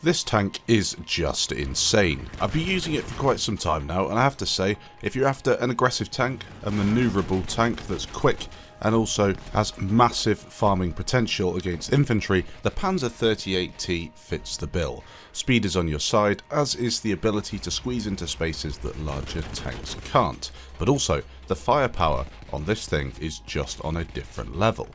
This tank is just insane. I've been using it for quite some time now, and I have to say, if you're after an aggressive tank, a manoeuvrable tank that's quick and also has massive farming potential against infantry, the Panzer 38T fits the bill. Speed is on your side, as is the ability to squeeze into spaces that larger tanks can't. But also, the firepower on this thing is just on a different level.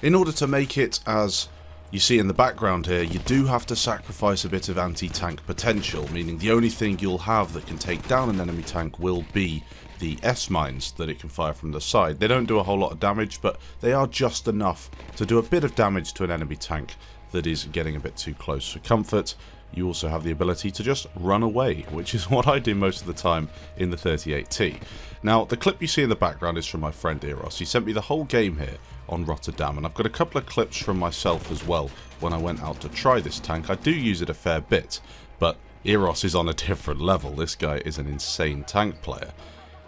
In order to make it as you see in the background here, you do have to sacrifice a bit of anti-tank potential, meaning the only thing you'll have that can take down an enemy tank will be the S-mines that it can fire from the side. They don't do a whole lot of damage, but they are just enough to do a bit of damage to an enemy tank that is getting a bit too close for comfort. You also have the ability to just run away, which is what I do most of the time in the 38T. Now, the clip you see in the background is from my friend Eros. He sent me the whole game here on Rotterdam, and I've got a couple of clips from myself as well when I went out to try this tank. I do use it a fair bit, but Eros is on a different level. This guy is an insane tank player.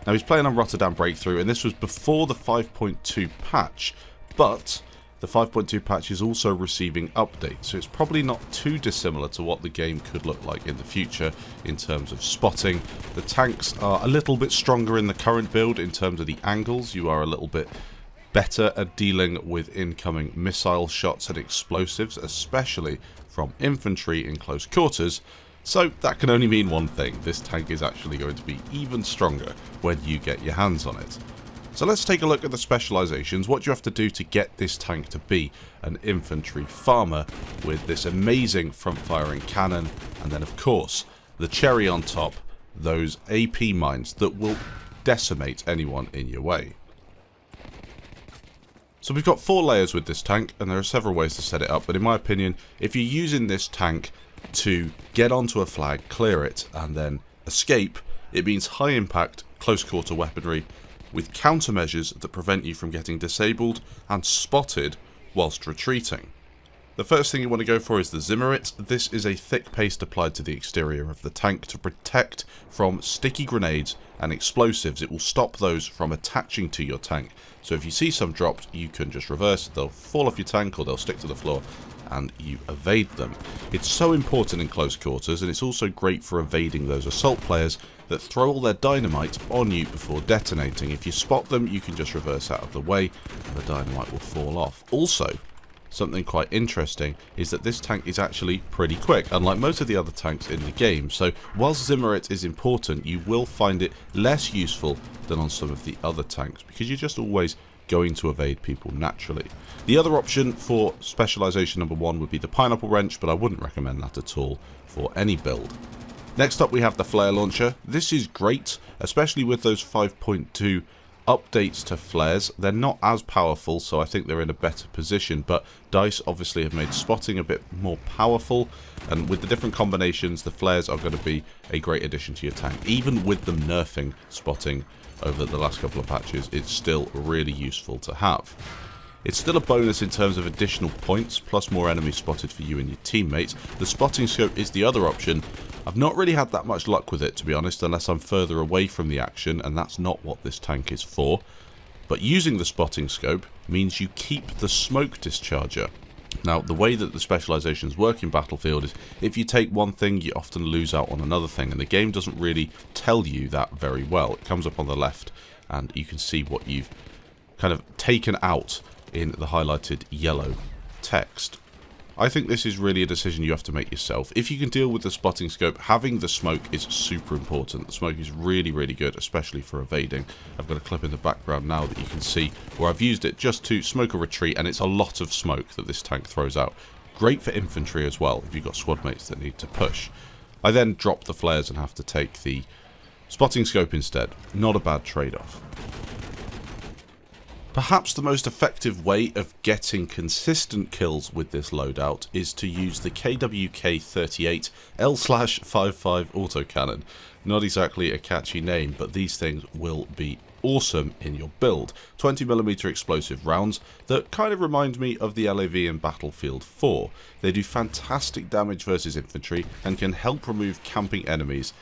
Now, he's playing on Rotterdam Breakthrough, and this was before the 5.2 patch, but the 5.2 patch is also receiving updates, so it's probably not too dissimilar to what the game could look like in the future in terms of spotting. The tanks are a little bit stronger in the current build in terms of the angles. You are a little bit better at dealing with incoming missile shots and explosives, especially from infantry in close quarters. So that can only mean one thing: this tank is actually going to be even stronger when you get your hands on it. So let's take a look at the specializations. What do you have to do to get this tank to be an infantry farmer with this amazing front firing cannon, and then of course the cherry on top, those AP mines that will decimate anyone in your way. So we've got 4 layers with this tank, and there are several ways to set it up, but in my opinion, if you're using this tank to get onto a flag, clear it, and then escape, it means high impact, close quarter weaponry with countermeasures that prevent you from getting disabled and spotted whilst retreating. The first thing you want to go for is the Zimmerit. This is a thick paste applied to the exterior of the tank to protect from sticky grenades and explosives. It will stop those from attaching to your tank. So if you see some dropped, you can just reverse. They'll fall off your tank or they'll stick to the floor and you evade them. It's so important in close quarters, and it's also great for evading those assault players that throw all their dynamite on you before detonating. If you spot them, you can just reverse out of the way and the dynamite will fall off. Also, something quite interesting is that this tank is actually pretty quick, unlike most of the other tanks in the game. So whilst Zimmerit is important, you will find it less useful than on some of the other tanks, because you're just always going to evade people naturally. The other option for specialization number 1 would be the pineapple wrench, but I wouldn't recommend that at all for any build. Next up we have the flare launcher. This is great, especially with those 5.2 updates to flares. They're not as powerful, so I think they're in a better position, but DICE obviously have made spotting a bit more powerful, and with the different combinations, the flares are going to be a great addition to your tank. Even with them nerfing spotting over the last couple of patches, it's still really useful to have. It's still a bonus in terms of additional points, plus more enemies spotted for you and your teammates. The spotting scope is the other option. I've not really had that much luck with it, to be honest, unless I'm further away from the action, and that's not what this tank is for. But using the spotting scope means you keep the smoke discharger. Now, the way that the specializations work in Battlefield is if you take one thing, you often lose out on another thing, and the game doesn't really tell you that very well. It comes up on the left, and you can see what you've kind of taken out in the highlighted yellow text. I think this is really a decision you have to make yourself. If you can deal with the spotting scope, having the smoke is super important. The smoke is really, really good, especially for evading. I've got a clip in the background now that you can see where I've used it just to smoke a retreat, and it's a lot of smoke that this tank throws out. Great for infantry as well, if you've got squad mates that need to push. I then drop the flares and have to take the spotting scope instead. Not a bad trade-off. Perhaps the most effective way of getting consistent kills with this loadout is to use the KWK-38 L/55 autocannon. Not exactly a catchy name, but these things will be awesome in your build. 20mm explosive rounds that kind of remind me of the LAV in Battlefield 4. They do fantastic damage versus infantry and can help remove camping enemies.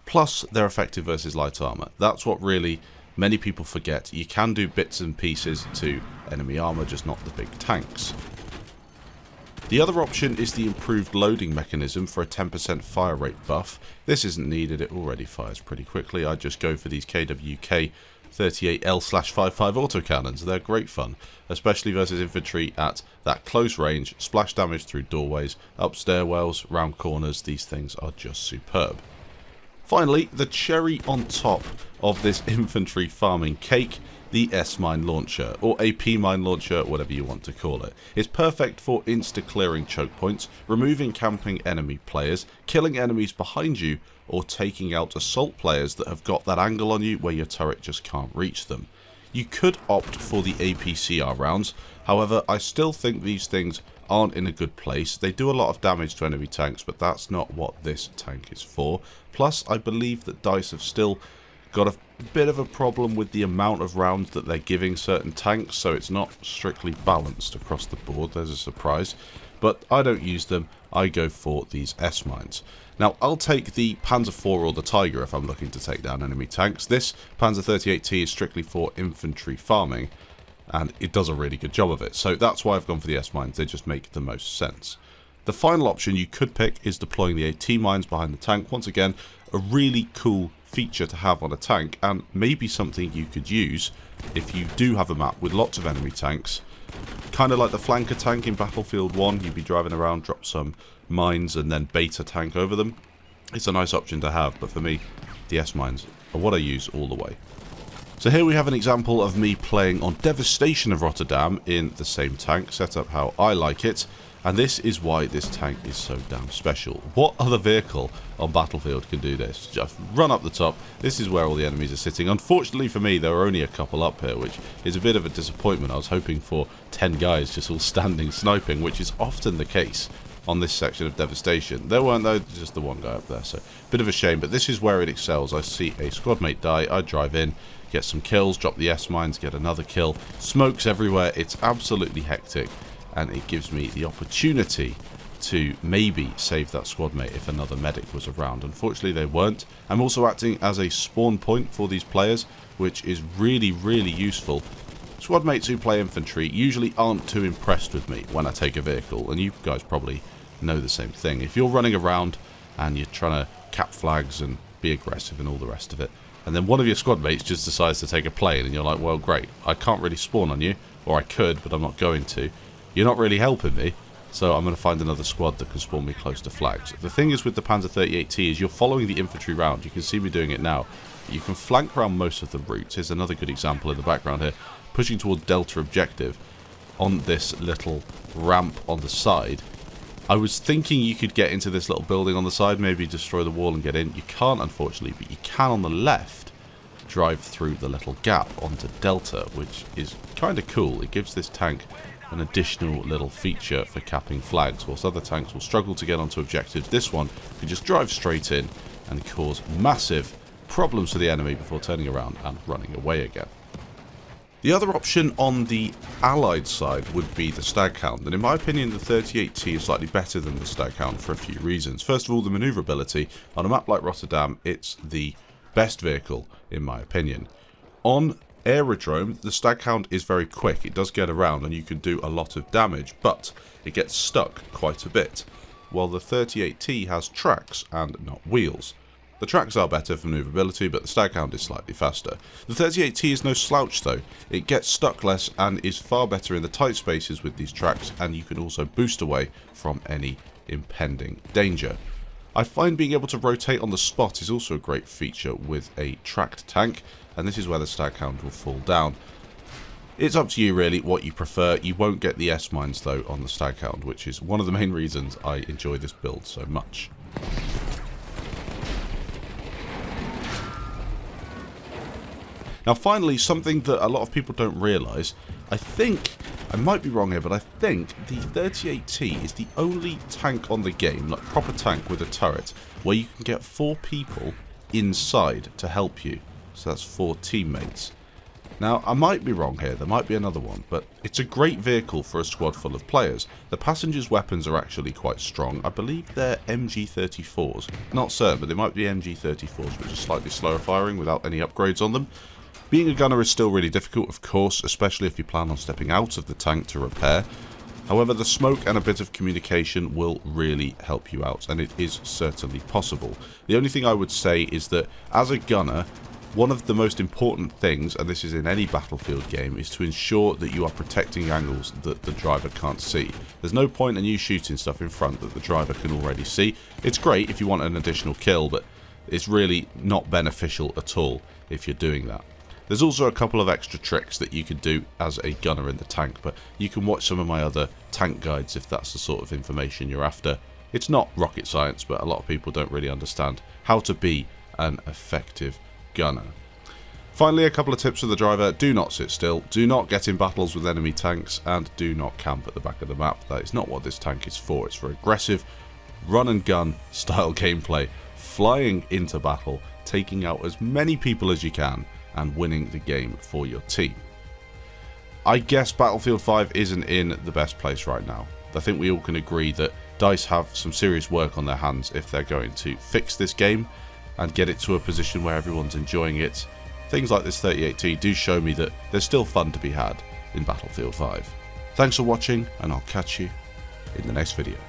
Plus, they're effective versus light armor. That's what really many people forget. You can do bits and pieces to enemy armor, just not the big tanks. The other option is the improved loading mechanism for a 10% fire rate buff. This isn't needed, it already fires pretty quickly. I just go for these KWK 38L/55 autocannons. They're great fun, especially versus infantry at that close range. Splash damage through doorways, up stairwells, round corners. These things are just superb. Finally, the cherry on top of this infantry farming cake, the S-Mine Launcher, or AP Mine Launcher, whatever you want to call it. It's perfect for insta-clearing choke points, removing camping enemy players, killing enemies behind you, or taking out assault players that have got that angle on you where your turret just can't reach them. You could opt for the APCR rounds, however I still think these things aren't in a good place. They do a lot of damage to enemy tanks, but that's not what this tank is for. Plus, I believe that DICE have still got a bit of a problem with the amount of rounds that they're giving certain tanks, so it's not strictly balanced across the board. There's a surprise, but I don't use them. I go for these S-Mines. Now, I'll take the Panzer IV or the Tiger if I'm looking to take down enemy tanks. This Panzer 38T is strictly for infantry farming, and it does a really good job of it. So that's why I've gone for the S-Mines. They just make the most sense. The final option you could pick is deploying the AT mines behind the tank. Once again, a really cool feature to have on a tank, and maybe something you could use if you do have a map with lots of enemy tanks. Kind of like the flanker tank in Battlefield 1, you'd be driving around, drop some mines and then bait a tank over them. It's a nice option to have, but for me, the S-Mines are what I use all the way. So here we have an example of me playing on Devastation of Rotterdam in the same tank, set up how I like it. And this is why this tank is so damn special. What other vehicle on Battlefield can do this? Just run up the top. This is where all the enemies are sitting. Unfortunately for me, there are only a couple up here, which is a bit of a disappointment. I was hoping for 10 guys just all standing sniping, which is often the case on this section of Devastation. There weren't though, just the one guy up there, so bit of a shame, but this is where it excels. I see a squad mate die, I drive in, get some kills, drop the S-Mines, get another kill, smokes everywhere. It's absolutely hectic, and it gives me the opportunity to maybe save that squad mate if another medic was around. Unfortunately they weren't. I'm also acting as a spawn point for these players, which is really, really useful. Squad mates who play infantry usually aren't too impressed with me when I take a vehicle, and you guys probably know the same thing. If you're running around and you're trying to cap flags and be aggressive and all the rest of it, and then one of your squad mates just decides to take a plane, and you're like, well great, I can't really spawn on you, or I could but I'm not going to. You're not really helping me, so I'm going to find another squad that can spawn me close to flags. The thing is with the Panzer 38T is you're following the infantry round. You can see me doing it now. You can flank around most of the routes. Here's another good example in the background here. Pushing towards Delta objective on this little ramp on the side. I was thinking you could get into this little building on the side, maybe destroy the wall and get in. You can't, unfortunately, but you can on the left drive through the little gap onto Delta, which is kind of cool. It gives this tank an additional little feature for capping flags. Whilst other tanks will struggle to get onto objectives, this one can just drive straight in and cause massive problems to the enemy before turning around and running away again. The other option on the Allied side would be the Staghound, and in my opinion the 38T is slightly better than the Staghound for a few reasons. First of all, the manoeuvrability. On a map like Rotterdam, it's the best vehicle in my opinion. On Aerodrome, the Staghound is very quick. It does get around and you can do a lot of damage, but it gets stuck quite a bit, while the 38T has tracks and not wheels. The tracks are better for manoeuvrability, but the Staghound is slightly faster. The 38T is no slouch though. It gets stuck less and is far better in the tight spaces with these tracks, and you can also boost away from any impending danger. I find being able to rotate on the spot is also a great feature with a tracked tank, and this is where the Staghound will fall down. It's up to you really what you prefer. You won't get the S-Mines though on the Staghound, which is one of the main reasons I enjoy this build so much. Now finally, something that a lot of people don't realise, I might be wrong here, but I think the 38T is the only tank on the game, like proper tank with a turret, where you can get 4 people inside to help you. So that's 4 teammates. Now, I might be wrong here, there might be another one, but it's a great vehicle for a squad full of players. The passengers' weapons are actually quite strong. I believe they're MG34s. Not certain, but they might be MG34s, which are slightly slower firing without any upgrades on them. Being a gunner is still really difficult, of course, especially if you plan on stepping out of the tank to repair. However, the smoke and a bit of communication will really help you out, and it is certainly possible. The only thing I would say is that as a gunner, one of the most important things, and this is in any Battlefield game, is to ensure that you are protecting angles that the driver can't see. There's no point in you shooting stuff in front that the driver can already see. It's great if you want an additional kill, but it's really not beneficial at all if you're doing that. There's also a couple of extra tricks that you can do as a gunner in the tank, but you can watch some of my other tank guides if that's the sort of information you're after. It's not rocket science, but a lot of people don't really understand how to be an effective gunner. Finally, a couple of tips for the driver. Do not sit still, do not get in battles with enemy tanks, and do not camp at the back of the map. That is not what this tank is for. It's for aggressive, run and gun style gameplay, flying into battle, taking out as many people as you can, and winning the game for your team. I guess Battlefield 5 isn't in the best place right now. I think we all can agree that DICE have some serious work on their hands if they're going to fix this game and get it to a position where everyone's enjoying it. Things like this 38T do show me that there's still fun to be had in Battlefield 5. Thanks for watching, and I'll catch you in the next video.